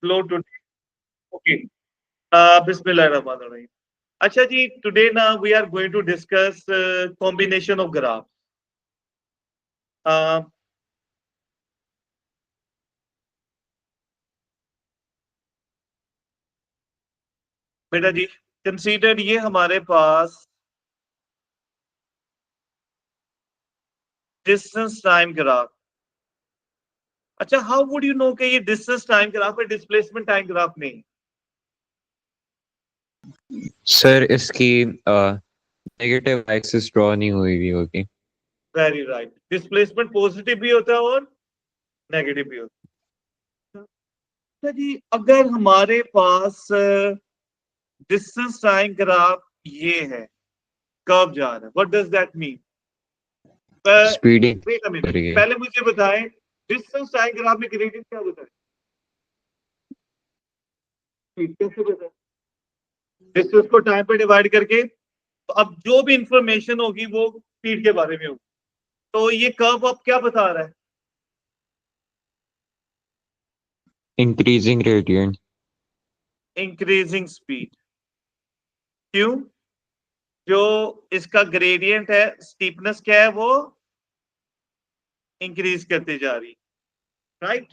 Slow today. Okay. Bismillahirrahmanirrahim. अच्छा जी, today now we are going to discuss combination of graph. Uh, बेटा जी, consider ये हमारे पास distance time graph. अच्छा, how would you know कि ये distance time graph है, displacement time graph नहीं? Sir इसकी नेगेटिव एक्सिस ड्रॉ नहीं हुई होगी. Very right. डिस्प्लेसमेंट पॉजिटिव भी होता है और नेगेटिव भी होता है. अच्छा जी, अगर हमारे पास डिस्टेंस टाइम ग्राफ ये है, कर्व जा रहा है, what does that mean? Speeding wait a minute, करिए. पहले मुझे बताएं डिस्टेंस टाइम ग्राफ में ग्रेडियंट क्या होता है? कैसे बताएं? डिस्टेंस को टाइम पे डिवाइड करके, तो अब जो भी इंफॉर्मेशन होगी वो स्पीड के बारे में होगी. तो ये कर्व अब क्या बता रहा है? Increasing gradient. Increasing speed. क्यों? जो इसका ग्रेडियंट है, स्टीपनेस क्या है, वो इंक्रीज करती जा रही. राइट.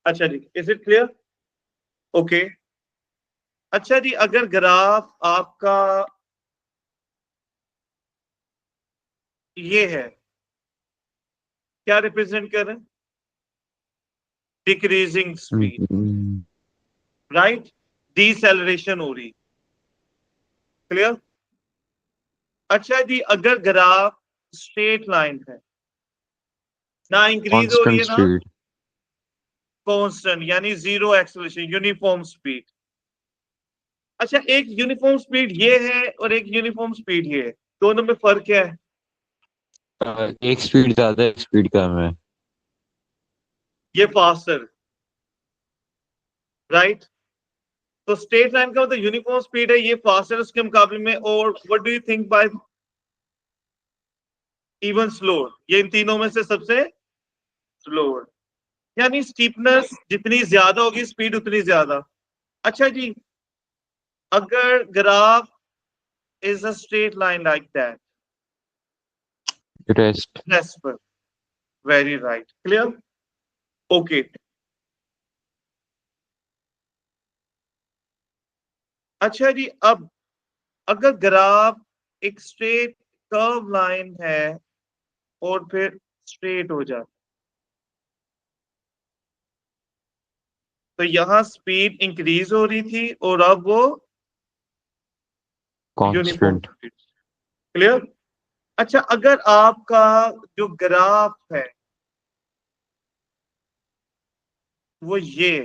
अच्छा जी, इज इट क्लियर? ओके. अच्छा जी, अगर ग्राफ आपका ये है, क्या रिप्रेजेंट कर रहे हैं? Decreasing speed. राइट. डिसेलरेशन हो रही. क्लियर? अच्छा जी, अगर ग्राफ स्ट्रेट लाइन है, ना इंक्रीज हो रही कांस्टेंट है ना स्पीड. कांस्टेंट, यानी जीरो एक्सेलरेशन, यूनिफॉर्म स्पीड. अच्छा, एक यूनिफॉर्म स्पीड ये है और एक यूनिफॉर्म स्पीड ये है, दोनों में फर्क क्या है? एक स्पीड ज्यादा एक स्पीड कम है. ये फास्टर. राइट. तो स्ट्रेट लाइन का मतलब यूनिफॉर्म स्पीड है, ये फास्टर उसके मुकाबले में. और what do you think by even slower? ये इन तीनों में से सबसे स्लोअर. यानी स्टीपनेस जितनी ज्यादा होगी, स्पीड उतनी ज्यादा. अच्छा जी, अगर graph is a straight line like that, rest. Rest पर. Very right. क्लियर? ओके. अच्छा जी, अब अगर ग्राफ एक स्ट्रेट कर्व लाइन है और फिर स्ट्रेट हो जाए, तो यहां स्पीड इंक्रीज हो रही थी और अब वो यूनिफॉर्म कांस्टेंट. स्पीड. क्लियर? अच्छा, अगर आपका जो ग्राफ है वो ये,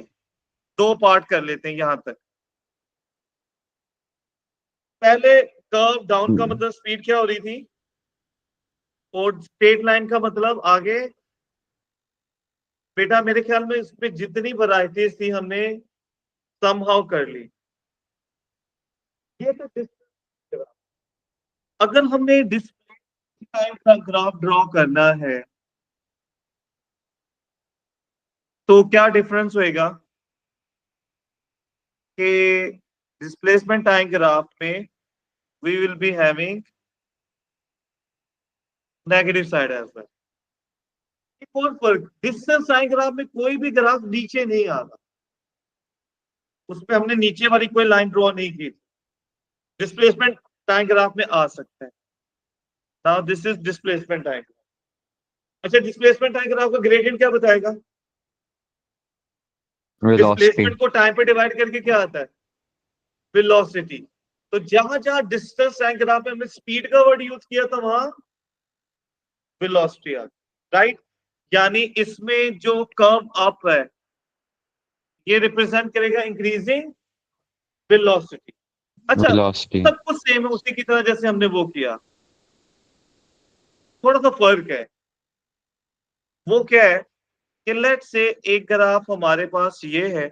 दो पार्ट कर लेते हैं यहां तक. पहले कर्व डाउन का मतलब स्पीड क्या हो रही थी, और स्ट्रेट लाइन का मतलब आगे. बेटा मेरे ख्याल में इसमें जितनी वैरायटीज थी हमने समहाउ कर ली. ये तो डिस्टेंस ग्राफ. अगर हमने डिस्प्ले टाइम का ग्राफ ड्रॉ करना है, तो क्या डिफरेंस होएगा कि डिस्प्लेसमेंट टाइम ग्राफ में we will be having negative side as well. एक और फर्क, डिस्टेंस टाइम ग्राफ में कोई भी ग्राफ नीचे नहीं आता, उस पर हमने नीचे वाली कोई लाइन ड्रॉ नहीं की. डिस्प्लेसमेंट टाइम ग्राफ में आ सकता है. Now this is displacement time. अच्छा, डिस्प्लेसमेंट टाइम ग्राफ का ग्रेडियंट क्या बताएगा? वेलोसिटी. डिस्प्लेसमेंट को टाइम पे डिवाइड करके क्या आता है? वेलोसिटी. तो जहां जहां डिस्टेंस टाइम ग्राफ में हमने स्पीड का वर्ड यूज किया था, वहां वेलोसिटी आ गई. राइट. यानी इसमें जो कर्व अप है, ये रिप्रेजेंट करेगा इंक्रीजिंग वेलोसिटी. अच्छा, वेलोसिटी. सब कुछ सेम है उसी की तरह जैसे हमने वो किया. थोड़ा सा फर्क है. वो क्या है कि लेट से एक ग्राफ हमारे पास ये है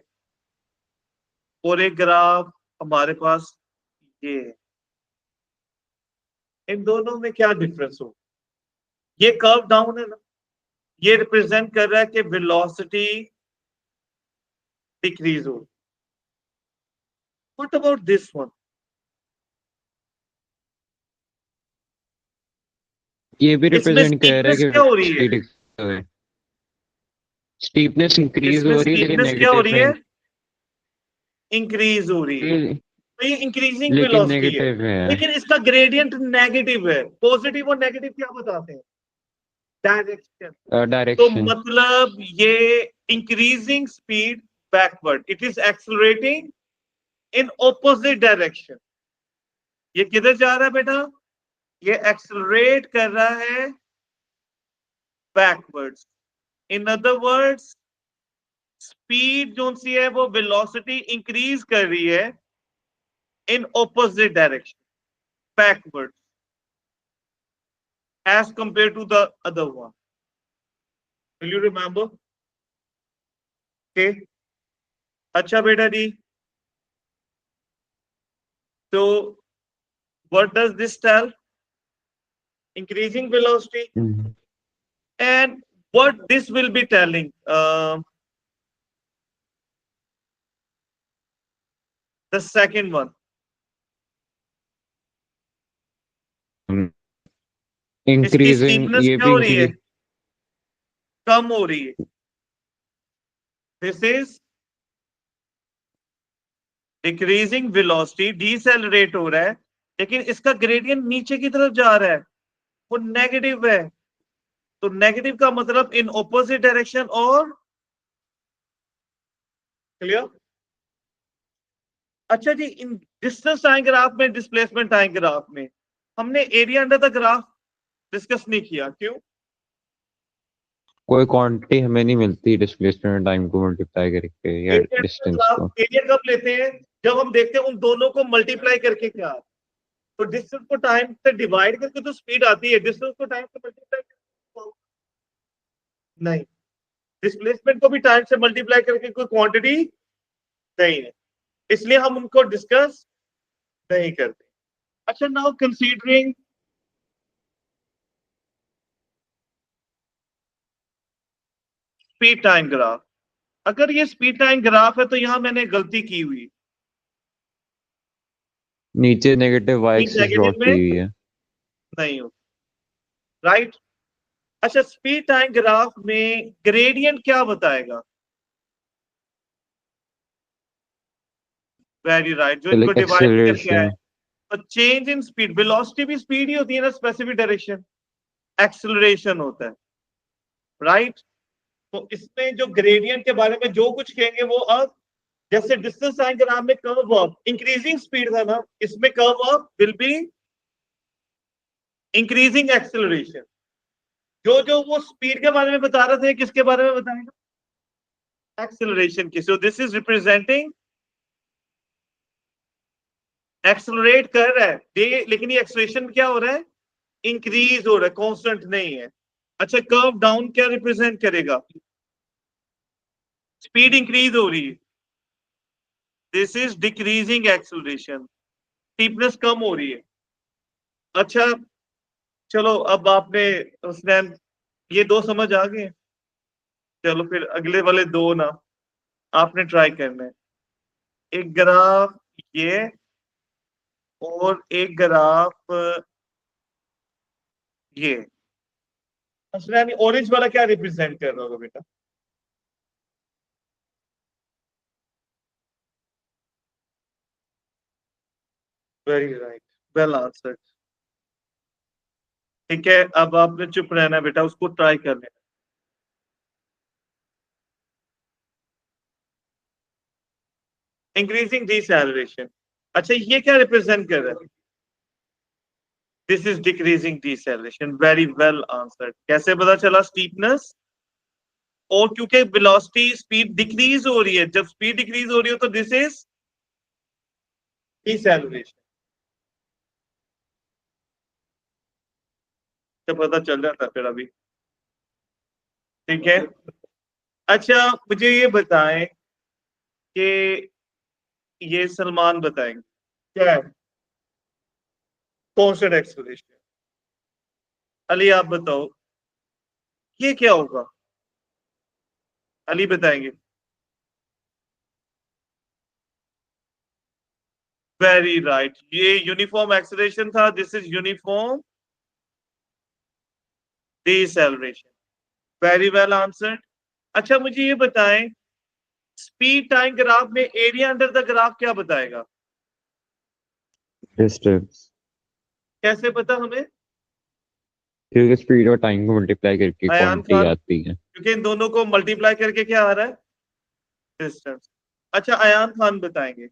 और एक ग्राफ हमारे पास ये है. इन दोनों में क्या डिफरेंस हो? ये कर्व डाउन है ना, ये रिप्रेजेंट कर रहा है कि वेलोसिटी डिक्रीज हो। What about this one? ये भी इसमें रिप्रेजेंट कर रहा है स्टीपनेस क्या हो रही है? कि स्टीपनेस इंक्रीज इसमें हो रही है लेकिन स्टीपनेस क्या हो नेगेटिव रही है? में इंक्रीज हो रही है। तो ये इंक्रीजिंग लेकिन वेलोसिटी है, नेगेटिव है। लेकिन इसका ग्रेडियंट नेगेटिव है। पॉजिटिव और नेगेटिव क्या बताते हैं? डायरेक्शन। तो डायरेक्शन। मतलब ये increasing speed backward, it is accelerating in opposite direction. ये किधर जा रहा है बेटा? ये एक्सलरेट कर रहा है backwards. In other words, speed जो सी है वो वेलोसिटी इंक्रीज कर रही है in opposite direction, backward, as compare to the other one. Will you remember? Okay, अच्छा बेटा जी, तो what does this tell? Increasing velocity. And what this will be telling? The second one. इसकी increasing steepness ये क्या भी हो रही है? इंक्रीज। कम हो रही है। दिस इज डिक्रीजिंग वेलोसिटी, डीसेलरेट हो रहा है, लेकिन इसका ग्रेडियंट नीचे की तरफ जा रहा है, वो नेगेटिव है। तो नेगेटिव का मतलब इन ऑपोजिट डायरेक्शन और क्लियर। अच्छा जी, इन डिस्टेंस टाइम ग्राफ में, डिस्प्लेसमेंट टाइम ग्राफ में हमने area under the graph discuss नहीं किया, क्यों? कोई क्वांटिटी हमें नहीं मिलती डिस्प्लेसमेंट टाइम को मल्टीप्लाई करके या डिस्टेंस को। एरिया कब लेते हैं? जब हम देखते हैं उन दोनों को मल्टीप्लाई करके क्या, तो डिस्टेंस को टाइम से डिवाइड करके तो स्पीड आती है, डिस्टेंस को टाइम से मल्टीप्लाई करके नहीं। डिस्प्लेसमेंट को भी टाइम से मल्टीप्लाई करके कोई क्वांटिटी नहीं है, इसलिए हम उनको डिस्कस नहीं करते। अच्छा, now considering speed time graph. अगर ये स्पीड टाइम ग्राफ है तो यहां मैंने गलती की हुई, नीचे negative Y axis draw negative की में हुई है। नहीं हो, राइट? अच्छा, स्पीड टाइम ग्राफ में ग्रेडियंट क्या बताएगा? वेरी राइट, जो इनको डिवाइड करके आए। एक्सेलरेशन। तो चेंज इन स्पीड, वेलोसिटी भी स्पीड ही होती है ना, स्पेसिफिक डायरेक्शन। एक्सेलरेशन होता है, राइट? तो इसमें जो ग्रेडियंट के बारे में जो कुछ कहेंगे वो अब, जैसे डिस्टेंस टाइम ग्राफ में कर्व अप इंक्रीजिंग स्पीड था ना, इसमें curve up will be increasing acceleration. जो जो वो स्पीड के बारे में बता रहे थे, किसके बारे में बताएंगे? एक्सेलरेशन की। So this is representing, accelerate कर रहा है लेकिन ये एक्सेलरेशन क्या हो रहा है? इंक्रीज हो रहा है, कांस्टेंट नहीं है। अच्छा, कर्व डाउन क्या रिप्रेजेंट करेगा? स्पीड इंक्रीज हो रही है, this is decreasing acceleration, steepness कम हो रही है। अच्छा, चलो अब आपने उसने ये दो समझ आ गए। चलो फिर अगले वाले दो ना आपने ट्राई करना है। एक ग्राफ ये, और एक ग्राफ ये। असलैन ऑरेंज वाला क्या रिप्रेजेंट कर रहा होगा बेटा? Very right, well answered. ठीक है, अब आपने चुप रहना है बेटा, उसको ट्राई कर लेना। Increasing deceleration. अच्छा, ये क्या रिप्रेजेंट कर रहा है? This is decreasing deceleration, very well answered. कैसे पता चला? स्टीपनेस, और क्योंकि वेलोसिटी स्पीड डिक्रीज हो रही है, जब स्पीड डिक्रीज हो रही हो तो दिस इज डिसेलरेशन। तो पता चल जाता फिर अभी। ठीक है, अच्छा मुझे ये बताएं कि ये सलमान बताएंगे क्या है कांस्टेंट एक्सेलरेशन। अली आप बताओ ये क्या होगा? अली बताएंगे। वेरी राइट, ये यूनिफॉर्म एक्सेलरेशन था, this is uniform deceleration. Very well answered. अच्छा मुझे ये बताएं, स्पीड टाइम ग्राफ में एरिया अंडर द ग्राफ क्या बताएगा? डिस्टेंस, कैसे पता हमें? क्योंकि स्पीड और टाइम को मल्टीप्लाई करके अयान क्वांटिटी खान, आती है। क्योंकि इन दोनों को मल्टीप्लाई करके क्या आ रहा है? डिस्टेंस। अच्छा अयान खान बताएंगे।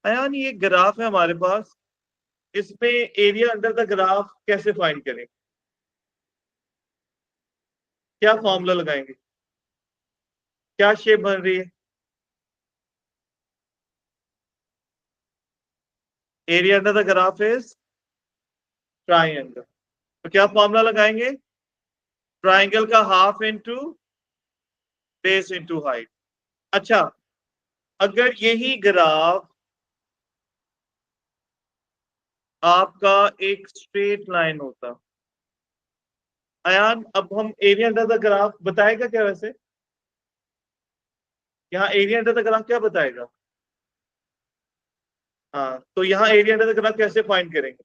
अयान ये ग्राफ है हमारे पास, इसमें एरिया अंडर द ग्राफ कैसे फाइंड करें? क्या फॉर्मूला लगाएंगे? क्या शेप बन रही है? Area under the graph is triangle, तो क्या फॉर्मूला लगाएंगे? ट्राइंगल का half into base into height. अच्छा अगर यही ग्राफ आपका एक स्ट्रेट लाइन होता, अयान अब हम एरिया अंडर द ग्राफ बताएगा क्या वैसे? यहाँ एरिया अंडर द ग्राफ क्या बताएगा? हाँ तो यहाँ एरिया अंडर द ग्राफ कैसे फाइंड करेंगे?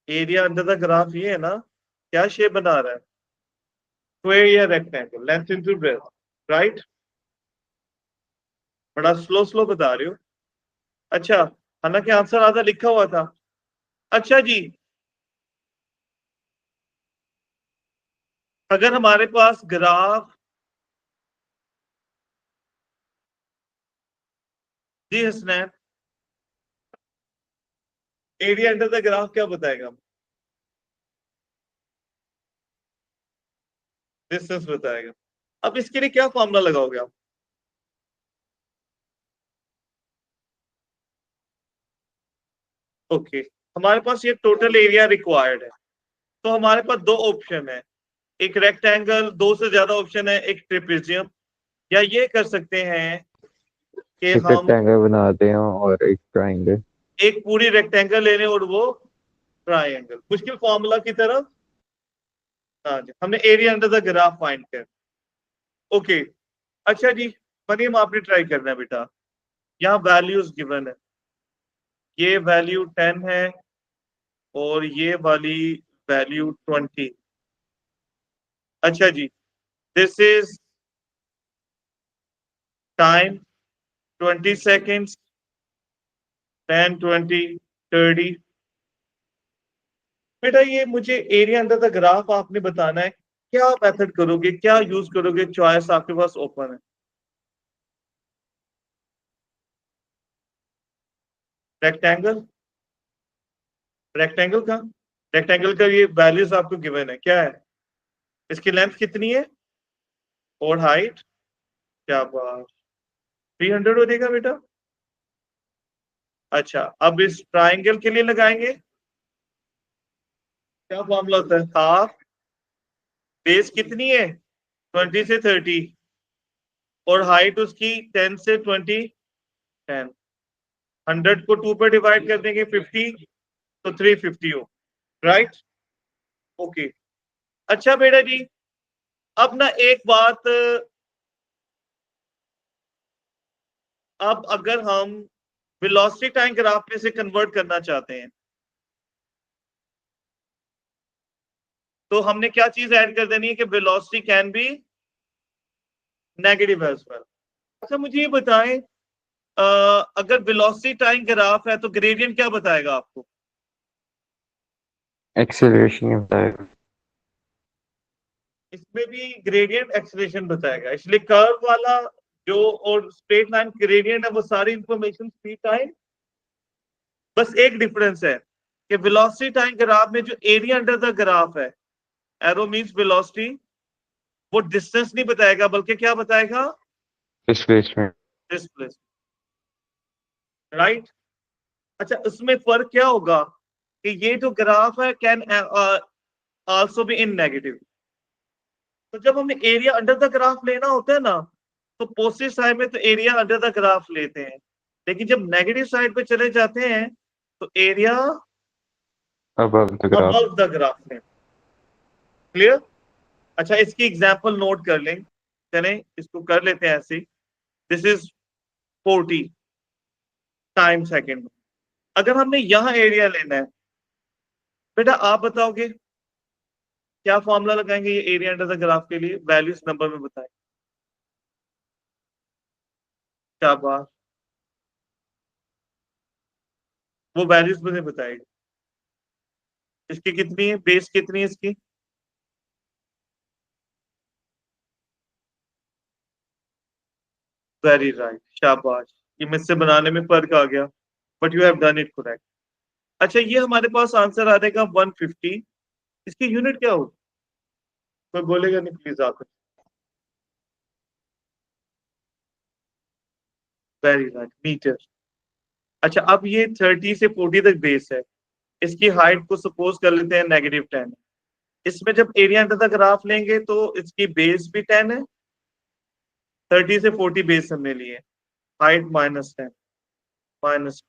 एरिया अंडर द ग्राफ ये है ना, क्या शेप बना रहा है? स्क्वायर या rectangle, length into breadth, right? बड़ा स्लो स्लो बता रहे हो। अच्छा हालांकि आंसर आधा लिखा हुआ था। अच्छा जी, अगर हमारे पास ग्राफ, जी Hasnain, area under the graph क्या बताएगा? डिस्टेंस बताएगा। अब इसके लिए क्या फॉर्मूला लगाओगे आप? ओके, हमारे पास ये टोटल एरिया रिक्वायर्ड है, तो हमारे पास दो ऑप्शन है, एक रेक्टेंगल, दो से ज्यादा ऑप्शन है, एक ट्रिपेजियम, या ये कर सकते हैं कि एक हम रेक्टेंगल बनाते हैं और एक ट्रायंगल। एक पूरी रेक्टेंगल ले लें और वो ट्राइंगल। मुश्किल फॉर्मूला की तरफ। हाँ जी, हमने area under the graph find कर। ओके अच्छा जी, मनीम आपने ट्राई करना है बेटा। यहाँ वैल्यूज गिवन है, ये वैल्यू 10 है और ये वाली वैल्यू 20। अच्छा जी, दिस इज टाइम 20 सेकेंड्स, 10, 20, 30। बेटा ये मुझे एरिया अंडर द ग्राफ आपने बताना है, क्या मेथड करोगे, क्या यूज करोगे? चॉइस आपके पास ओपन है। रेक्टेंगल, रेक्टेंगल का, रेक्टेंगल का ये वैल्यूज आपको गिवन है, क्या है? इसकी लेंथ कितनी है और हाइट? क्या बात, 300 हो जाएगा बेटा। अच्छा अब इस ट्राइंगल के लिए लगाएंगे, क्या फॉर्मूला होता है? हाफ, बेस कितनी है? 20 से 30, और हाइट उसकी 10 से 20, 10। 100 को 2 पर डिवाइड कर देंगे 50, तो 350 हो, राइट? ओके अच्छा बेटा जी, अब ना एक बात, अब अगर हम वेलोसिटी टाइम ग्राफ में से कन्वर्ट करना चाहते हैं, तो हमने क्या चीज ऐड कर देनी है कि velocity can be negative as well. अच्छा मुझे ये बताएं, अगर वेलोसिटी टाइम ग्राफ है तो ग्रेडियंट क्या बताएगा आपको? एक्सेलरेशन बताएगा। इसमें भी ग्रेडियंट एक्सेलरेशन बताएगा, इसलिए कर्व वाला जो और स्ट्रेट लाइन ग्रेडियंट है वो सारी इंफॉर्मेशन स्पीड टाइम। बस एक डिफरेंस है कि वेलोसिटी टाइम ग्राफ में जो एरिया अंडर द ग्राफ है, एरो मींस वेलोसिटी, वो डिस्टेंस नहीं बताएगा बल्कि क्या बताएगा? डिस्प्लेसमेंट। Displacement, right? अच्छा उसमें फर्क क्या होगा कि ये जो ग्राफ है can also be in negative. तो जब हमें एरिया अंडर द ग्राफ लेना होता है ना, तो पॉजिटिव साइड में तो एरिया अंडर द ग्राफ लेते हैं, लेकिन जब नेगेटिव साइड पे चले जाते हैं तो area above the graph. Above the graph लें। क्लियर? अच्छा इसकी एग्जांपल नोट कर लें, चलें इसको कर लेते हैं ऐसे। This is 40 time second. अगर हमने यहां एरिया लेना है, बेटा आप बताओगे क्या फॉर्मूला लगाएंगे ये एरिया अंडर द ग्राफ के लिए? वैल्यूज नंबर में बताएं। क्या बात, वो वैल्यूज मुझे बताएगी। इसकी कितनी है, बेस कितनी है इसकी? वेरी राइट, शाबाश। ये मुझसे बनाने में फर्क आ गया, but you have done it correct. अच्छा, ये हमारे पास आंसर आ जाएगा 150। इसकी यूनिट क्या होगी? कोई बोलेगा नहीं, प्लीज आप। Very right, metre. अच्छा, अब ये 30 से 40 तक बेस है। इसकी हाइट को सपोज कर लेते हैं -10। इसमें जब एरिया अंडर द ग्राफ लेंगे तो इसकी बेस भी 10 है। 30 से 40 बेस हमने लिए, हाइट -10 -50।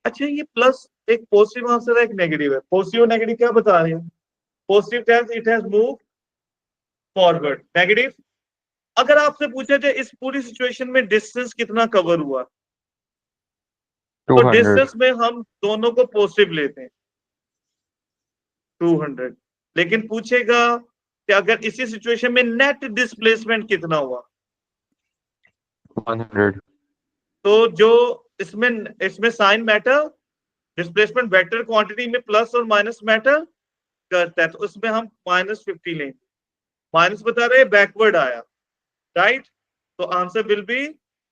अच्छा, ये प्लस एक पॉजिटिव आंसर है, एक नेगेटिव है। पॉजिटिव और नेगेटिव क्या बता रहे हैं? Positive tense it has move forward, negative अगर आपसे पूछा जाए इस पूरी सिचुएशन में डिस्टेंस कितना कवर हुआ, तो 200। डिस्टेंस में हम दोनों को पॉजिटिव लेते हैं, 200। लेकिन पूछेगा कि अगर इसी सिचुएशन में नेट डिस्प्लेसमेंट कितना हुआ, 100। तो जो इसमें इसमें sign matter, displacement vector quantity में प्लस और माइनस मैटर करता है, तो उसमें हम -50 लेंगे। माइनस बता रहे बैकवर्ड आया, राइट। तो आंसर विल बी,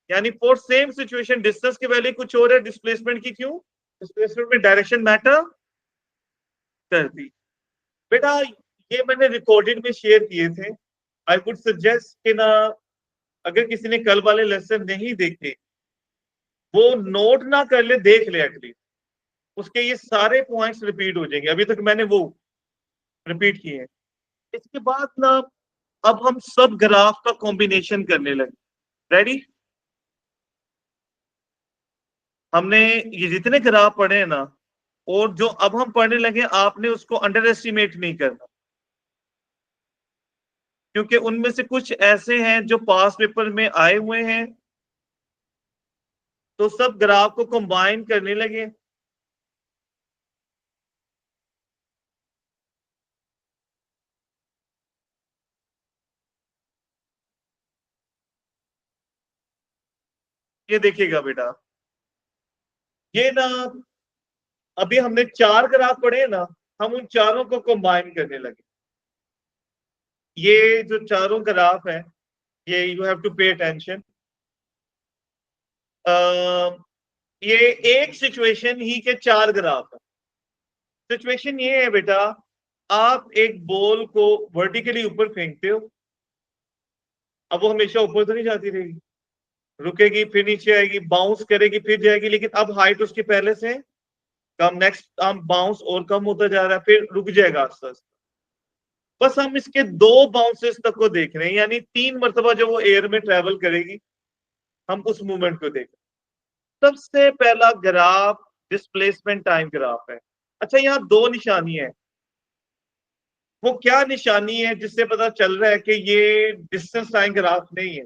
यानी फॉर सेम सिचुएशन डिस्टेंस की वैल्यू कुछ और है, डिस्प्लेसमेंट की क्यों? डिस्प्लेसमेंट में डायरेक्शन मैटर करती। बेटा ये मैंने रिकॉर्डेड में शेयर किए थे। आई वुड सजेस्ट कि ना, अगर किसी ने कल वाले लेसन नहीं देखे, वो नोट ना कर ले, देख ले एटलीस्ट। उसके ये सारे पॉइंट्स रिपीट हो जाएंगे, अभी तक मैंने वो रिपीट किए हैं। इसके बाद ना, अब हम सब ग्राफ का कॉम्बिनेशन करने लगे। रेडी? हमने ये जितने ग्राफ पढ़े हैं ना, और जो अब हम पढ़ने लगे, आपने उसको अंडर एस्टिमेट नहीं करना, क्योंकि उनमें से कुछ ऐसे हैं जो पास पेपर में आए हुए हैं। तो सब ग्राफ को कंबाइन करने लगे। ये देखिएगा बेटा, ये ना, अभी हमने 4 ग्राफ पढ़े हैं ना, हम उन चारों को कंबाइन करने लगे। ये जो चारों ग्राफ है, ये you have to pay attention. ये एक सिचुएशन ही के 4 ग्राफ है। सिचुएशन ये है बेटा, आप एक बॉल को वर्टिकली ऊपर फेंकते हो। अब वो हमेशा ऊपर तो नहीं जाती रहेगी, रुकेगी, फिर नीचे आएगी, बाउंस करेगी, फिर जाएगी, लेकिन अब हाइट उसकी पहले से कम, नेक्स्ट हम बाउंस और कम होता जा रहा है, फिर रुक जाएगा आस्ते आस्ते। बस हम इसके 2 बाउंसेस तक को देख रहे हैं, यानी 3 मरतबा जो वो एयर में ट्रेवल करेगी, हम उस मूवमेंट को देख रहे हैं। सबसे पहला ग्राफ डिस्प्लेसमेंट टाइम ग्राफ है। अच्छा, यहाँ 2 निशानी है। वो क्या निशानी है जिससे पता चल रहा है कि ये डिस्टेंस टाइम ग्राफ नहीं है,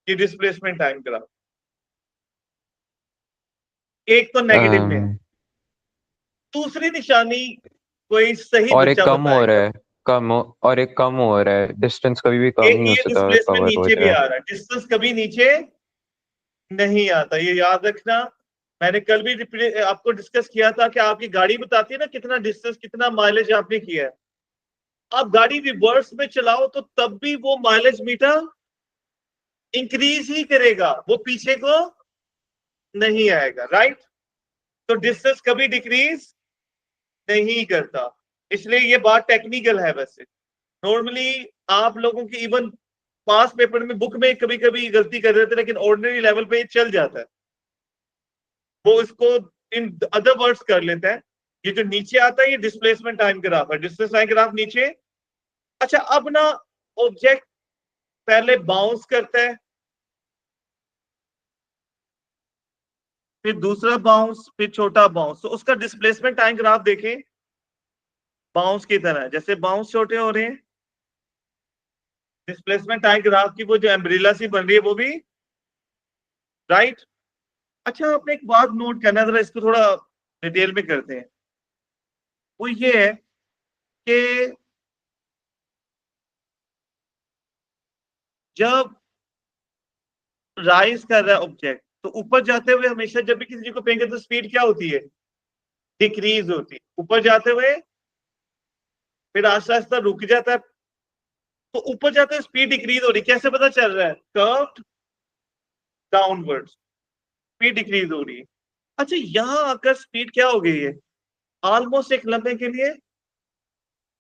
ये डिस्प्लेसमेंट टाइम ग्राफ? एक तो नेगेटिव में है, um, दूसरी निशानी कोई सही और एक बच्चा कम हो रहा बताएगा। है, और एक कम हो रहा है, डिस्टेंस कभी भी कम नहीं हो ये सकता, डिस्प्लेसमेंट कवर हो नीचे भी जाए। आ रहा है, डिस्टेंस कभी नीचे नहीं आता, ये याद रखना। मैंने कल भी आपको डिस्कस किया था कि आपकी गाड़ी बताती है ना कितना डिस्टेंस, कितना माइलेज आपने किया है। आप गाड़ी रिवर्स में चलाओ तो तब भी वो माइलेज मीटर इंक्रीज ही करेगा, वो पीछे को नहीं आएगा, राइट। तो डिस्टेंस कभी डिक्रीज नहीं करता। इसलिए ये बात टेक्निकल है। वैसे नॉर्मली आप लोगों की इवन पास पेपर में बुक में कभी कभी गलती कर देते, लेकिन ऑर्डिनरी लेवल पे ये चल जाता है। वो इसको इन अदर वर्ड्स कर लेते हैं। ये जो नीचे आता है ये डिस्प्लेसमेंट टाइम ग्राफ है, डिस्टेंस टाइम ग्राफ नीचे। अच्छा, अब ना ऑब्जेक्ट पहले बाउंस करता है, फिर दूसरा बाउंस, फिर छोटा बाउंस, तो उसका डिस्प्लेसमेंट टाइम ग्राफ देखें बाउंस की तरह। जैसे बाउंस छोटे हो रहे हैं, डिस्प्लेसमेंट टाइम ग्राफ की वो जो एम्ब्रेला सी बन रही है वो भी राइट। अच्छा, आपने एक बात नोट करना, जरा इसको थोड़ा डिटेल में करते हैं। वो ये है कि जब राइज कर रहा है ऑब्जेक्ट, तो ऊपर जाते हुए हमेशा जब भी किसी चीज को फेंके तो स्पीड क्या होती है? डिक्रीज होती है। ऊपर जाते हुए फिर आस्ता आस्ता रुक जाता है, तो ऊपर जाते हुए स्पीड डिक्रीज हो रही। कैसे पता चल रहा है? कर्व्ड डाउनवर्ड, स्पीड डिक्रीज हो रही है। अच्छा, यहां आकर स्पीड क्या हो गई है? ऑलमोस्ट एक लम्हे के लिए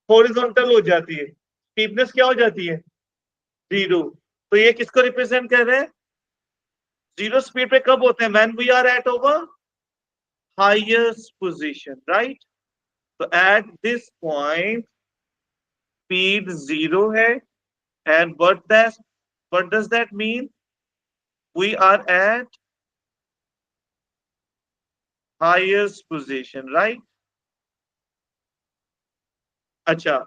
हॉरिजॉन्टल हो जाती है, स्टीपनेस क्या हो जाती है? जीरो। तो ये किसको रिप्रेजेंट कर रहे हैं? जीरो स्पीड पे कब होते हैं? When we are at over highest position, right. तो at this point speed zero है, and what does that mean? We are at highest position, right. अच्छा,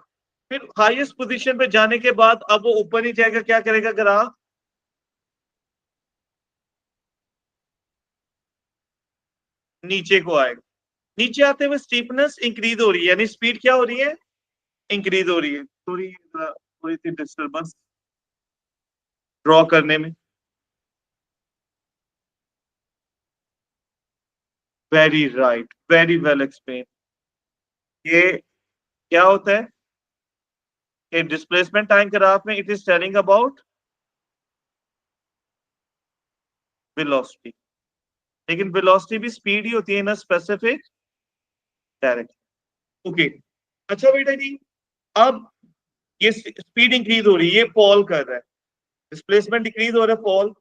फिर हाईएस्ट पोजीशन पे जाने के बाद अब वो ऊपर ही जाएगा, क्या करेगा ग्राफ? नीचे को आएगा। नीचे आते हुए स्टीपनेस इंक्रीज हो रही है, यानी स्पीड क्या हो रही है? इंक्रीज हो रही है। थोड़ी सी डिस्टर्बेंस ड्रॉ करने में। Very right, very well explain. ये क्या होता है कि डिस्प्लेसमेंट टाइम ग्राफ में it is telling about velocity, लेकिन वेलोसिटी भी स्पीड ही होती है ना, स्पेसिफिक डायरेक्शन। ओके। अच्छा बेटा जी, अब ये स्पीड इंक्रीज हो रही है, ये फॉल कर रहा है, डिस्प्लेसमेंट डिक्रीज हो रहा है, फॉल।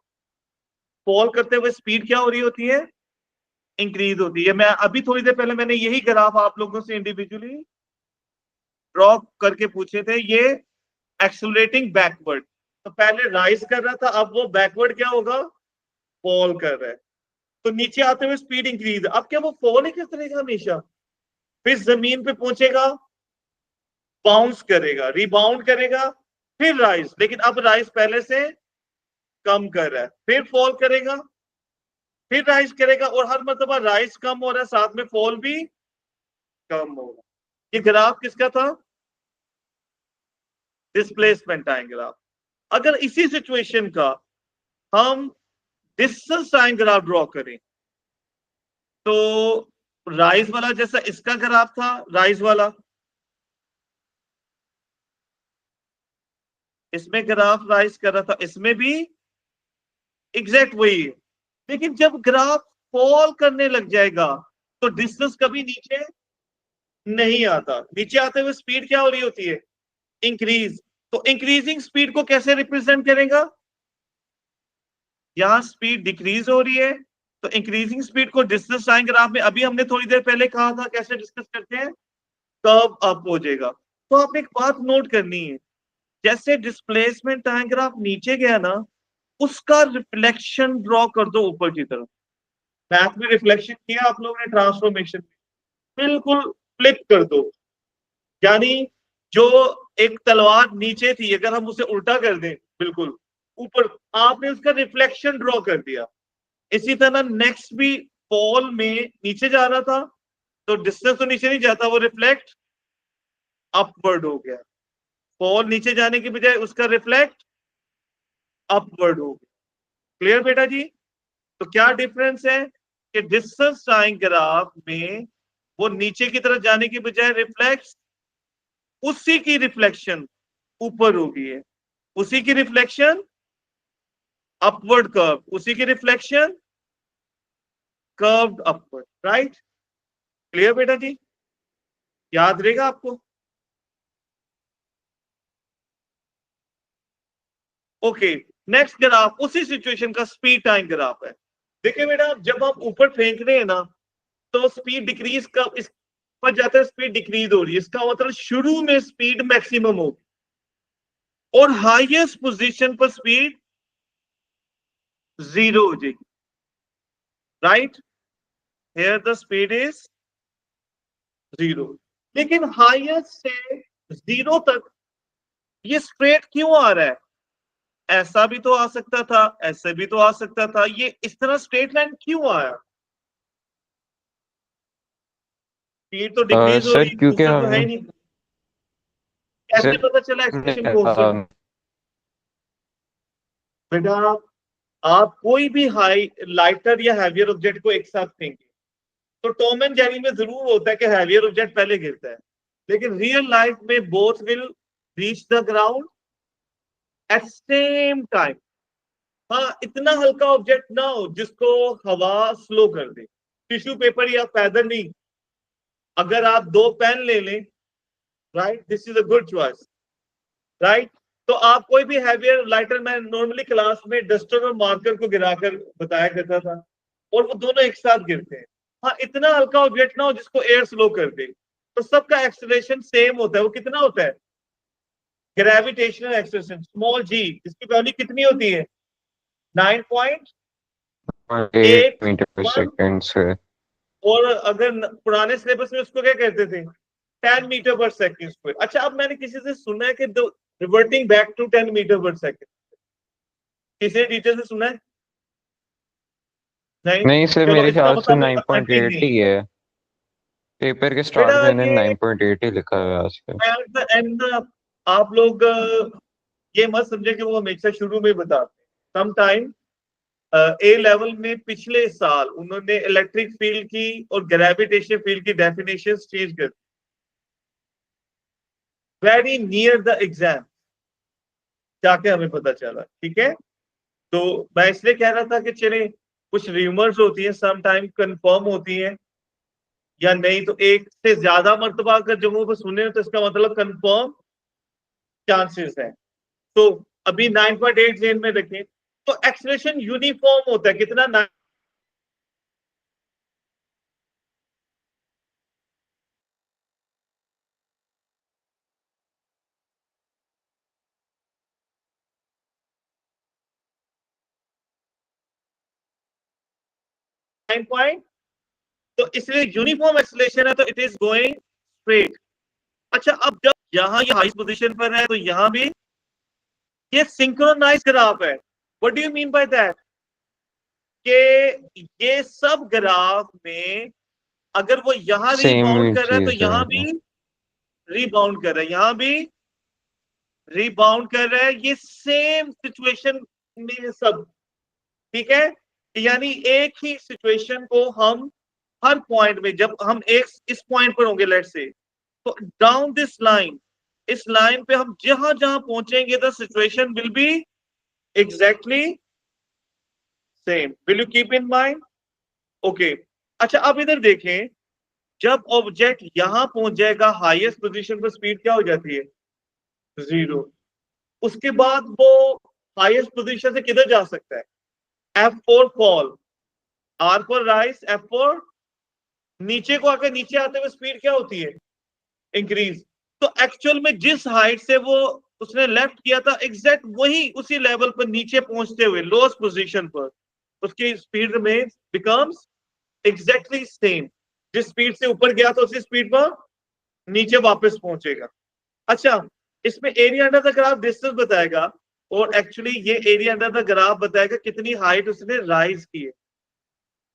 फॉल करते हुए स्पीड क्या हो रही होती है? इंक्रीज होती है। मैं अभी थोड़ी देर पहले मैंने यही ग्राफ आप लोगों से इंडिविजुअली ड्रॉ करके पूछे थे। ये एक्सेलरेटिंग बैकवर्ड, तो पहले राइज कर रहा था, अब वो बैकवर्ड क्या होगा? फॉल कर रहा है। तो नीचे आते हुए स्पीड इंक्रीज, अब क्या वो फॉल ही करता रहेगा हमेशा? फिर जमीन पे पहुंचेगा, बाउंस करेगा, रिबाउंड करेगा, फिर राइज, लेकिन अब राइज पहले से कम कर रहा है, फिर फॉल करेगा, फिर राइज करेगा, और हर मर्तबा राइज कम हो रहा है, साथ में फॉल भी कम हो रहा है। ये ग्राफ किसका था? Displacement time graph. अगर इसी सिचुएशन का हम डिस्टेंस टाइम ग्राफ ड्रॉ करें, तो राइज वाला जैसा इसका ग्राफ था, राइज वाला, इसमें ग्राफ राइज कर रहा था, इसमें भी एग्जैक्ट वही है। लेकिन जब ग्राफ फॉल करने लग जाएगा, तो डिस्टेंस कभी नीचे नहीं आता। नीचे आते हुए स्पीड क्या हो रही होती है? इंक्रीज। तो इंक्रीजिंग स्पीड को कैसे रिप्रेजेंट करेगा? यहां स्पीड डिक्रीज हो रही है, तो इंक्रीजिंग स्पीड को डिस्टेंस टाइम ग्राफ में अभी हमने थोड़ी देर पहले कहा था, कैसे डिस्कस करते हैं? कर्व अप हो जाएगा। तो आप एक बात नोट करनी है, जैसे डिस्प्लेसमेंट टाइम ग्राफ नीचे गया ना, उसका रिफ्लेक्शन ड्रॉ कर दो ऊपर की तरफ। मैथ में रिफ्लेक्शन किया आप लोगों ने, ट्रांसफॉर्मेशन बिल्कुल फ्लिप कर दो। यानी जो एक तलवार नीचे थी, अगर हम उसे उल्टा कर दें बिल्कुल ऊपर, आपने उसका रिफ्लेक्शन ड्रॉ कर दिया। इसी तरह नेक्स्ट भी फॉल में नीचे जा रहा था, तो डिस्टेंस तो नीचे नहीं जाता, वो रिफ्लेक्ट अपवर्ड हो गया। फॉल नीचे जाने की बजाय उसका रिफ्लेक्ट अपवर्ड हो गया। क्लियर बेटा जी? तो क्या डिफरेंस है कि डिस्टेंस टाइम ग्राफ में वो नीचे की तरफ जाने की बजाय रिफ्लेक्ट, उसी की रिफ्लेक्शन ऊपर हो गई है, उसी की रिफ्लेक्शन अपवर्ड कर्व, उसी की reflection curved upward, right. Clear बेटा जी? याद रहेगा आपको? ओके। नेक्स्ट ग्राफ उसी सिचुएशन का स्पीड टाइम ग्राफ है। देखिए बेटा, जब आप ऊपर फेंक रहे हैं ना, तो स्पीड डिक्रीज का इस पर जाता है, स्पीड डिक्रीज हो रही है, इसका मतलब शुरू में स्पीड मैक्सिमम होगी, और हाईएस्ट पोजीशन पर स्पीड जीरो हो जाएगी, right. Here the speed is zero. लेकिन हाईएस्ट से जीरो तक ये स्ट्रेट क्यों आ रहा है? ऐसा भी तो आ सकता था, ऐसे भी तो आ सकता था, ये इस तरह स्ट्रेट लाइन क्यों आया? स्पीड तो डिक्रीज हो सर रही, क्योंकि दूसरा तो है हमने ही नहीं। कैसे सर पता चला एक्सलेशन कांस्टेंट? हमने बेटा आप कोई भी हाई लाइटर या हैवियर ऑब्जेक्ट को एक साथ फेंकें तो टॉम एंड जेरी में जरूर होता है कि हैवियर ऑब्जेक्ट पहले गिरता है, लेकिन रियल लाइफ में both will reach the ground at same time. हाँ, इतना हल्का ऑब्जेक्ट ना हो जिसको हवा स्लो कर दे, टिश्यू पेपर या पैदल नहीं। अगर आप दो पेन ले लें, right, this is a good choice, right, तो आप कोई भी हैवियर लाइटर, मैं नॉर्मली क्लास में डस्टर और मार्कर को गिराकर बताया करता था, और वो दोनों एक साथ गिरते हैं। हाँ, इतना हल्का ऑब्जेक्ट ना हो जिसको एयर स्लो कर दे, तो सबका एक्सेलरेशन सेम होता है। वो कितना होता है? ग्रेविटेशनल एक्सेलरेशन स्मॉल जी, इसकी वैल्यू कितनी होती है? 8 मीटर पर 9.81। सेकेंड से। और अगर पुराने सिलेबस में उसको क्या कहते थे? 10 मीटर पर सेकेंड स्क्वायर। अच्छा, अब मैंने किसी से सुना है कि रिवर्टिंग बैक टू 10 मीटर पर सेकेंड, किसी ने टीचर से सुना है? नहीं। नहीं सर, चलो, मेरे इसका ख्याल से मतलब वो अथेंटिक 9.8 नहीं। ही है। पेपर के बेटा स्टार्ट में इन्हें ये 9.8 ही लिखा हुआ है आजकल। एट द एंड आप लोग ये मत समझे कि वो हमेशा शुरू में बताते। सम टाइम ए लेवल में पिछले साल उन्होंने इलेक्ट्रिक फील्ड की और ग्रेविटेशन फील्ड की डेफिनेशन चेंज कर, वेरी नियर द एग्जाम जाके हमें पता चला। ठीक है, तो मैं इसलिए कह रहा था कि चले, कुछ र्यूमर्स होती है, सम टाइम कंफर्म होती है या नहीं, तो एक से ज्यादा मर्तबा अगर जगहों पर सुने तो इसका मतलब कंफर्म चांसेस है। तो अभी 9.8 जेन में रखें तो एक्सलेशन यूनिफॉर्म होता है कितना? 9 पॉइंट। तो इसलिए यूनिफॉर्म एक्सलेशन है तो इट इज गोइंग स्ट्रेट। अच्छा, अब जब यहां ये हाई पोजीशन पर है तो यहां भी ये सिंक्रोनाइज ग्राफ है। What do you mean by that? कि ये सब ग्राफ में अगर वो यहां सेम रीबाउंड कर रहा है तो चीज यहां है। भी रीबाउंड कर रहा है, यहां भी रीबाउंड कर रहा है, ये सेम सिचुएशन में सब। ठीक है, यानी एक ही सिचुएशन को हम हर पॉइंट में, जब हम एक इस पॉइंट पर होंगे लेट से, तो डाउन दिस लाइन, इस लाइन पे हम जहां जहां पहुंचेंगे the situation will be exactly same. Will you keep in mind? Okay. अच्छा, अब इधर देखें, जब ऑब्जेक्ट यहां पहुंच जाएगा हाईएस्ट पोजीशन पर, स्पीड क्या हो जाती है? 0। उसके बाद वो हाईएस्ट पोजीशन से किधर जा सकता है? F4 fall, R for rise, F4 नीचे को आकर, नीचे आते हुए स्पीड क्या होती है? इंक्रीज। तो एक्चुअल में जिस हाइट से वो उसने लेफ्ट किया था, एग्जैक्ट वही उसी लेवल पर नीचे पहुंचते हुए लोएस्ट पोजीशन पर उसकी स्पीड में बिकम्स एग्जैक्टली सेम। जिस स्पीड से ऊपर गया था उसी स्पीड पर नीचे वापस पहुंचेगा। अच्छा, इसमें area under the graph distance बताएगा, और एक्चुअली ये एरिया अंडर द ग्राफ बताएगा कितनी हाइट उसने राइज की है।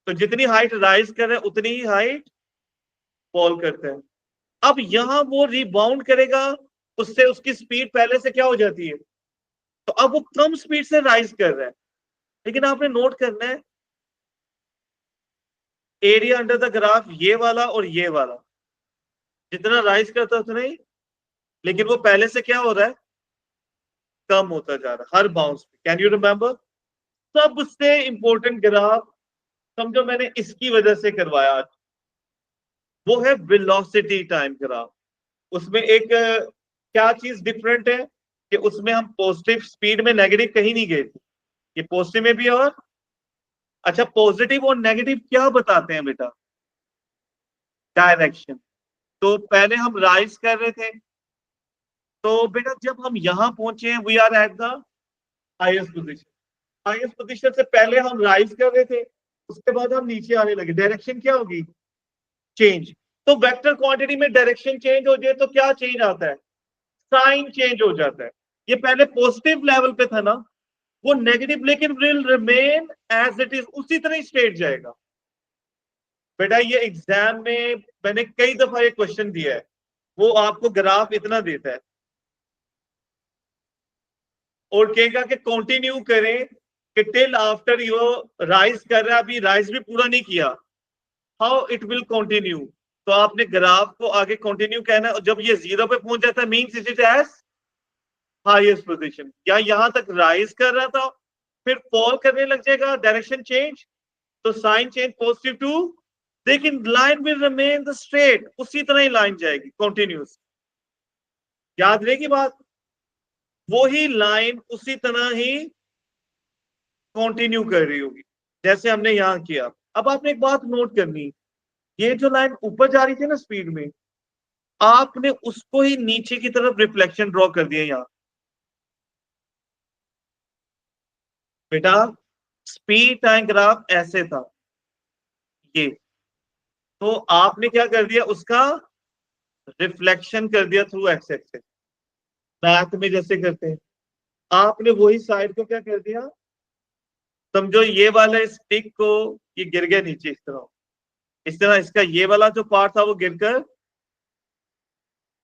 तो जितनी हाइट राइज कर रहा है उतनी ही हाइट फॉल करता है। अब यहां वो रिबाउंड करेगा, उससे उसकी स्पीड पहले से क्या हो जाती है? तो अब वो कम स्पीड से राइज कर रहा है, लेकिन आपने नोट करना है एरिया अंडर द ग्राफ ये वाला और ये वाला, जितना राइज करता है उतना ही, लेकिन वो पहले से क्या हो रहा है? कम होता जा रहा है हर बाउंस पे। Can you remember? सबसे इंपॉर्टेंट ग्राफ समझो मैंने इसकी वजह से करवाया आज, वो है वेलोसिटी टाइम ग्राफ। उसमें एक क्या चीज डिफरेंट है कि उसमें हम पॉजिटिव स्पीड में नेगेटिव कहीं नहीं गए थे, ये पॉजिटिव में भी है। और अच्छा, पॉजिटिव और नेगेटिव क्या बताते हैं बेटा? डायरेक्शन। तो पहले हम राइज कर रहे थे, तो बेटा जब हम यहां पहुंचे we are at the highest position, highest position से पहले हम राइज कर रहे थे, उसके बाद हम नीचे आने लगे, डायरेक्शन क्या होगी? चेंज। तो वेक्टर क्वांटिटी में डायरेक्शन चेंज हो जाए तो क्या चेंज आता है? साइन चेंज हो जाता है। ये पहले पॉजिटिव लेवल पे था ना, वो नेगेटिव लेकिन will remain as it is, उसी तरह ही स्ट्रेट जाएगा। बेटा ये एग्जाम में मैंने कई दफा ये क्वेश्चन दिया है, वो आपको ग्राफ इतना देता है और कहेगा कि कंटिन्यू करें कि टिल आफ्टर यू राइज कर रहा है, अभी राइज भी पूरा नहीं किया, हाउ इट विल कंटिन्यू। तो आपने ग्राफ को आगे कंटिन्यू कहना है, और जब ये 0 पे पहुंच जाता है means it as highest position, या यहां तक राइज कर रहा था फिर फॉल करने लग जाएगा, डायरेक्शन चेंज, तो साइन चेंज पॉजिटिव टू, लेकिन line will remain the straight, उसी तरह ही लाइन जाएगी कंटिन्यूस। याद रहेगी बात, वो ही लाइन उसी तरह ही कंटिन्यू कर रही होगी जैसे हमने यहां किया। अब आपने एक बात नोट करनी, ये जो लाइन ऊपर जा रही थी ना स्पीड में, आपने उसको ही नीचे की तरफ रिफ्लेक्शन ड्रॉ कर दिया यहां। बेटा स्पीड टाइम ग्राफ ऐसे था ये, तो आपने क्या कर दिया, उसका रिफ्लेक्शन कर दिया थ्रू एक्स एक्सिस, मैथ में जैसे करते हैं। आपने वही साइड को क्या कर दिया, समझो ये वाला स्टिक को ये गिर गया नीचे इस तरह, इस तरह इसका ये वाला जो पार्ट था वो गिरकर,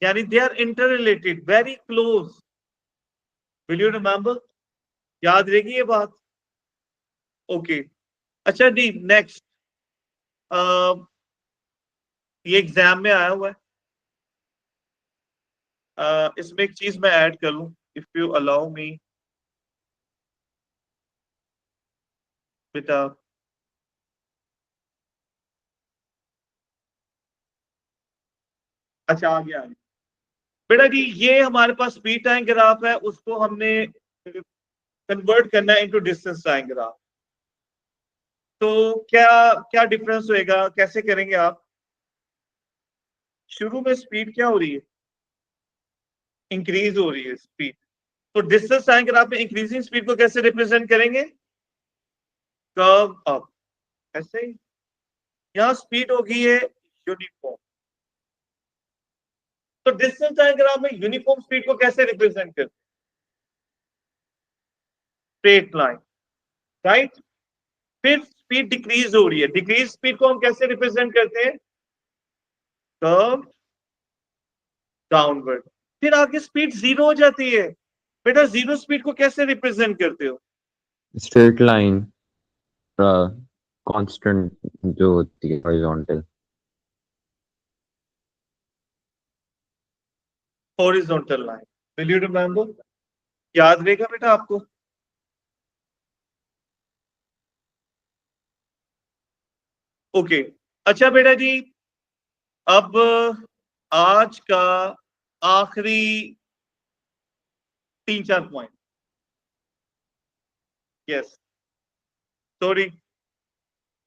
यानी they are interrelated very close. Will you remember, याद रहेगी ये बात? ओके अच्छा डी नेक्स्ट, ये एग्जाम में आया हुआ है, इसमें एक चीज मैं ऐड कर लूं, इफ यू अलाउ मी बेटा। अच्छा आ गया बेटा जी, ये हमारे पास स्पीड टाइम ग्राफ है, उसको हमने कन्वर्ट करना है इनटू डिस्टेंस टाइम ग्राफ। तो क्या क्या डिफरेंस होएगा, कैसे करेंगे आप? शुरू में स्पीड क्या हो रही है, इंक्रीज हो रही है स्पीड, तो डिस्टेंस टाइम ग्राफ में इंक्रीजिंग स्पीड को कैसे रिप्रेजेंट करेंगे, कर्व अप, ऐसे ही। यहां स्पीड होगी है यूनिफॉर्म, तो डिस्टेंस टाइम ग्राफ में यूनिफॉर्म स्पीड को कैसे रिप्रेजेंट करते, स्ट्रेट लाइन, राइट। फिर स्पीड डिक्रीज हो रही है, डिक्रीज स्पीड को हम कैसे रिप्रेजेंट करते हैं, कर्व डाउनवर्ड। फिर आगे स्पीड 0 हो जाती है, बेटा 0 स्पीड को कैसे रिप्रेजेंट करते हो, स्ट्रेट लाइन, कांस्टेंट जो होती है horizontal. Horizontal line. Will you remember, याद रहेगा बेटा आपको? ओके अच्छा बेटा जी, अब आज का आखिरी 3-4 पॉइंट, यस सॉरी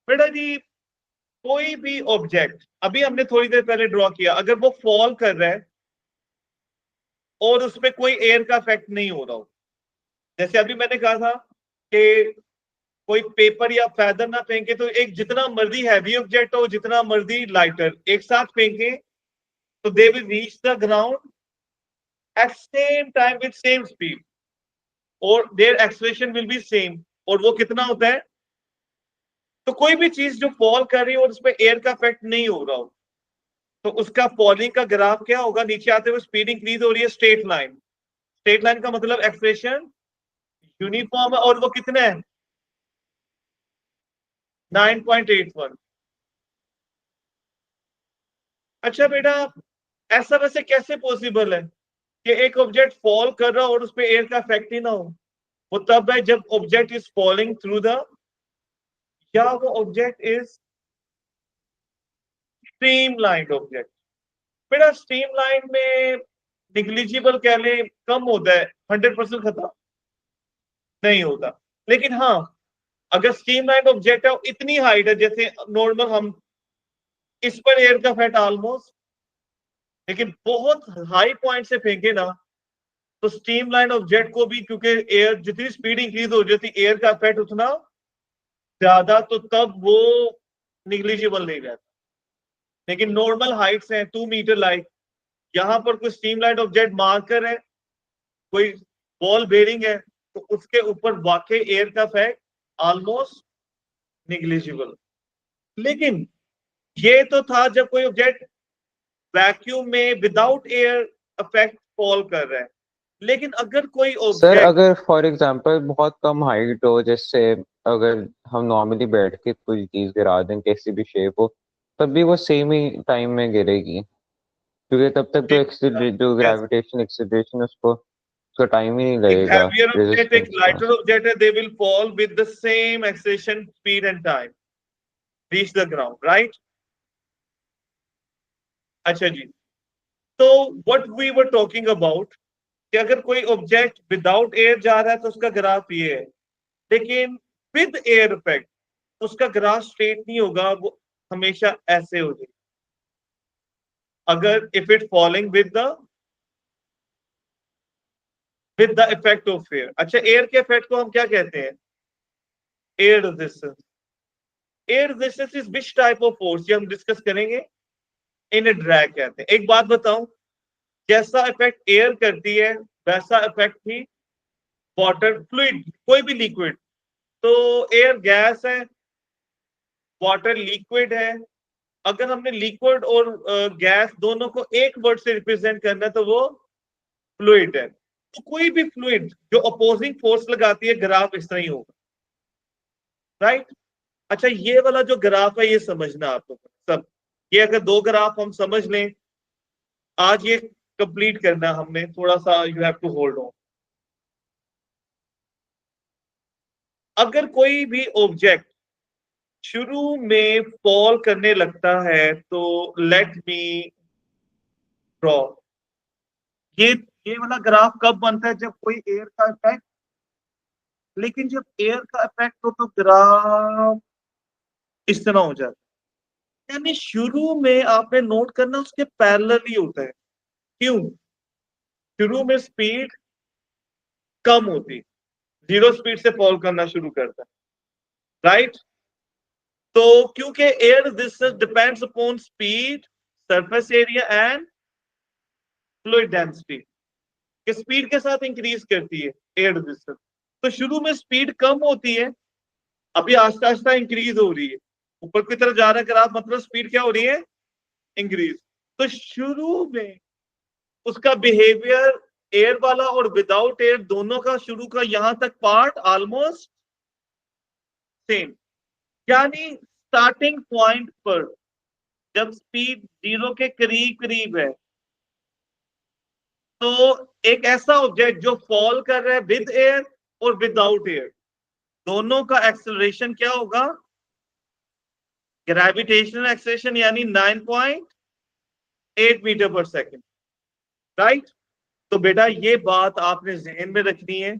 बेटा जी, कोई भी ऑब्जेक्ट अभी हमने थोड़ी देर पहले ड्रॉ किया, अगर वो फॉल कर रहा है और उसमें कोई एयर का इफेक्ट नहीं हो रहा हो, जैसे अभी मैंने कहा था कि कोई पेपर या फैदर ना फेंके, तो एक जितना मर्जी हैवी ऑब्जेक्ट हो, जितना मर्जी लाइटर, एक साथ फेंके तो they will reach the ground at same time with same speed, और their acceleration will be same, और वो कितना होता है, तो कोई भी चीज जो फॉल कर रही हो और उसमें एयर का इफेक्ट नहीं हो रहा हो, तो उसका फॉलिंग का ग्राफ क्या होगा, नीचे आते हुए स्पीड इंक्रीज हो रही है, स्ट्रेट लाइन। स्ट्रेट लाइन का मतलब एक्सेलरेशन यूनिफॉर्म है, और वो कितना है, 9.81। अच्छा बेटा, ऐसा वैसे कैसे पॉसिबल है कि एक ऑब्जेक्ट फॉल कर रहा हो और उस पर एयर का इफेक्ट ही ना हो? वो तब है जब object is falling through the, या वो ऑब्जेक्ट इज स्ट्रीमलाइंड ऑब्जेक्ट। बेटा स्ट्रीमलाइन में निग्लिजिबल कह ले, कम होता है, 100% खत्म नहीं होता, लेकिन हाँ अगर स्ट्रीमलाइंड ऑब्जेक्ट है इतनी हाइट है, जैसे नॉर्मल हम इस पर एयर का इफेक्ट ऑलमोस्ट, लेकिन बहुत हाई पॉइंट से फेंके ना, तो स्ट्रीमलाइन ऑब्जेक्ट को भी, क्योंकि एयर जितनी स्पीड इंक्रीज हो जाती एयर का इफेक्ट उतना ज्यादा, तो तब वो निग्लिजिबल नहीं रहता। लेकिन नॉर्मल हाइट्स हैं 2 मीटर, लाइक यहां पर कोई स्ट्रीमलाइन ऑब्जेक्ट मार्कर है, कोई बॉल बेरिंग है, तो उसके ऊपर वाकई एयर का इफेक्ट ऑलमोस्ट निग्लिजिबल। लेकिन ये तो था जब कोई ऑब्जेक्ट वैक्यूम में विदाउट एयर इफेक्ट फॉल कर रहा है। लेकिन अगर कोई सर ऑब्जेक्ट, अगर फॉर एग्जांपल बहुत कम हाइट हो, जैसे अगर हम नॉर्मली बैठ के कोई चीज गिरा दें कैसी भी शेप हो, तब भी वो सेम ही टाइम में गिरेगी, क्योंकि तब तक तो जो ग्रेविटेशन एक्सीलरेशन उसको उसका टाइम ही नहीं एक लगेगा heavier object, एक रेजिस्टेंस का। lighter object है, they will fall with the same acceleration, speed and time, reach the ground, right? अच्छा जी, तो what we were talking about कि अगर कोई ऑब्जेक्ट विदाउट एयर जा रहा है तो उसका ग्राफ ये है, लेकिन विद एयर इफेक्ट उसका ग्राफ स्ट्रेट नहीं होगा, वो हमेशा ऐसे हो जाएगा। अगर if it falling with the effect of air. अच्छा, एयर के इफेक्ट को हम क्या कहते हैं? Air resistance. Air resistance is which type of force, ये हम डिस्कस करेंगे। इन ड्रैग कहते हैं। एक बात बताऊं, जैसा इफेक्ट एयर करती है वैसा इफेक्ट भी वाटर, फ्लूइड, कोई भी लिक्विड, तो एयर गैस है, वाटर लिक्विड है। अगर हमने लिक्विड और गैस दोनों को एक वर्ड से रिप्रेजेंट करना है तो वो फ्लूइड है। तो कोई भी फ्लूइड जो अपोजिंग फोर्स लगाती है, ग्राफ इस तरह ही होगा, राइट? अच्छा, ये वाला जो ग्राफ है ये समझना आप लोग सब। ये अगर दो ग्राफ हम समझ लें, आज ये कंप्लीट करना हमने, थोड़ा सा you have to hold on. अगर कोई भी ऑब्जेक्ट शुरू में फॉल करने लगता है तो लेट मी ड्रॉ। ये ये वाला ग्राफ कब बनता है? जब कोई एयर का इफेक्ट, लेकिन जब एयर का इफेक्ट हो तो ग्राफ इस तरह हो जाता है। यानी शुरू में आपने नोट करना उसके पैरेलल ही होता है। क्यों? शुरू में स्पीड कम होती, जीरो स्पीड से फॉल करना शुरू करता है, राइट? तो क्योंकि air resistance depends upon speed, surface area and fluid density, कि स्पीड के साथ इंक्रीज करती है एयर रेजिस्टेंस। तो शुरू में स्पीड कम होती है, अभी आस्ता आस्ता इंक्रीज हो रही है, ऊपर की तरफ जा रहा है ग्राफ, मतलब स्पीड क्या हो रही है? इंक्रीज। तो शुरू में उसका बिहेवियर, एयर वाला और विदाउट एयर दोनों का, शुरू का यहां तक पार्ट ऑलमोस्ट सेम। यानी स्टार्टिंग पॉइंट पर जब स्पीड जीरो के करीब करीब है, तो एक ऐसा ऑब्जेक्ट जो फॉल कर रहा है विद एयर और विदाउट एयर, दोनों का एक्सेलरेशन क्या होगा? ग्रेविटेशनल एक्सेलरेशन, यानी 9.8 मीटर पर सेकेंड, राइट? तो बेटा ये बात आपने जहन में रखनी है,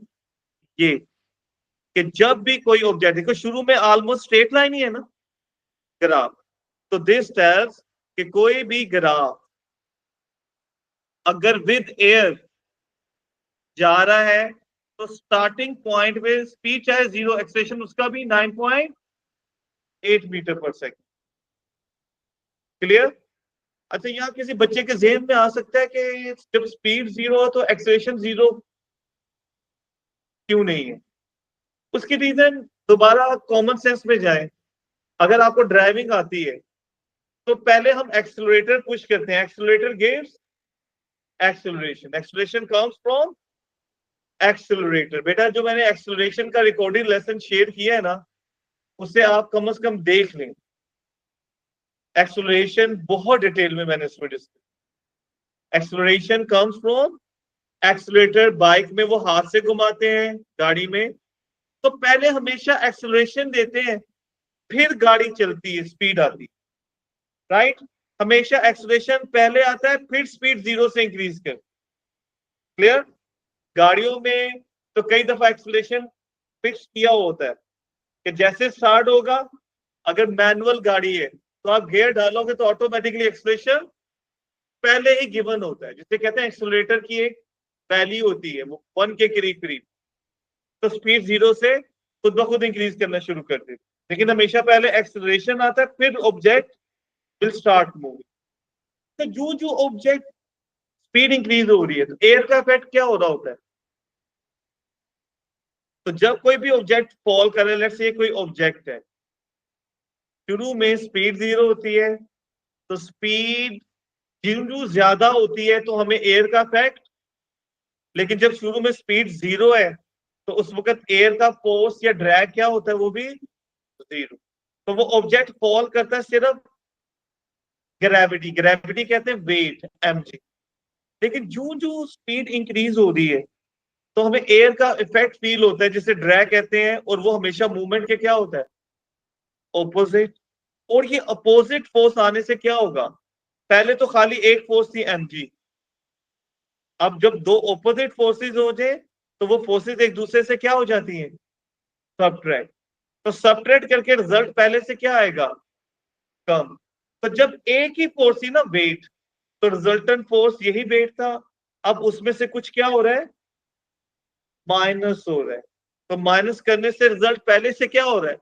ये कि जब भी कोई ऑब्जेक्ट, देखो शुरू में ऑलमोस्ट स्ट्रेट लाइन ही है ना ग्राफ, तो दिस टेल्स कि कोई भी ग्राफ अगर विद एयर जा रहा है तो स्टार्टिंग पॉइंट पे स्पीड चाहे जीरो, एक्सेलरेशन उसका भी 9.8 मीटर पर सेकेंड। क्लियर? अच्छा, यहाँ किसी बच्चे के जेहन में आ सकता है कि जब स्पीड जीरो हो तो एक्सेलरेशन जीरो क्यों नहीं है? उसकी रीजन दोबारा कॉमन सेंस में जाए। अगर आपको ड्राइविंग आती है तो पहले हम एक्सेलरेटर पुश करते हैं, accelerator gives acceleration, acceleration comes from accelerator. बेटा जो मैंने एक्सेलरेशन का रिकॉर्डिंग लेसन शेयर किया है ना, उसे आप कम से कम देख लें। एक्सेलरेशन बहुत डिटेल में मैंने इसमें discuss. Acceleration comes from accelerator. Bike में वो हाथ से घुमाते हैं, गाड़ी में तो पहले हमेशा एक्सेलरेशन देते हैं, फिर गाड़ी चलती है, स्पीड आती है, राइट? हमेशा एक्सेलरेशन पहले आता है, फिर स्पीड जीरो से इंक्रीज कर। क्लियर? गाड़ियों में तो कई दफा एक्सेलरेशन फिक्स किया होता है कि जैसे स्टार्ट होगा, अगर मैनुअल गाड़ी है तो आप गियर डालोगे तो ऑटोमेटिकली एक्सेलरेशन पहले ही गिवन होता है, जिसे कहते हैं एक्सेलरेटर की एक वैल्यू होती है, वो 1 के करीब करीब, तो स्पीड जीरो से खुद ब खुद इंक्रीज करना शुरू कर देती। लेकिन हमेशा पहले एक्सेलरेशन आता है, फिर ऑब्जेक्ट विल स्टार्ट मूविंग। तो जो जो ऑब्जेक्ट स्पीड इंक्रीज हो रही है तो एयर का इफेक्ट क्या हो रहा होता है? तो जब कोई भी ऑब्जेक्ट फॉल करे, लेट्स से कोई ऑब्जेक्ट है, शुरू में स्पीड 0 होती है, तो स्पीड ज्यों ज्यादा होती है तो हमें एयर का इफेक्ट, लेकिन जब शुरू में स्पीड 0 है तो उस वक्त एयर का फोर्स या ड्रैग क्या होता है, वो भी 0। तो वो ऑब्जेक्ट फॉल करता है सिर्फ ग्रेविटी, ग्रेविटी कहते हैं वेट, mg। लेकिन जो जो स्पीड इंक्रीज हो रही है तो हमें एयर का इफेक्ट फील होता है, जिसे ड्रैग कहते हैं, और वो हमेशा मूवमेंट के क्या होता है, ऑपोजिट। और ये अपोजिट फोर्स आने से क्या होगा, पहले तो खाली एक फोर्स थी mg, अब जब दो ऑपोजिट फोर्सेस हो जाए तो वो फोर्सेस एक दूसरे से क्या हो जाती हैं, सबट्रैक्ट। तो सबट्रैक्ट करके रिजल्ट पहले से क्या आएगा, कम। तो जब एक ही फोर्स थी ना वेट, तो रिजल्टेंट फोर्स यही वेट था, अब उसमें से कुछ क्या हो रहा है, माइनस हो रहा है। तो माइनस करने से रिजल्ट पहले से क्या हो रहा है,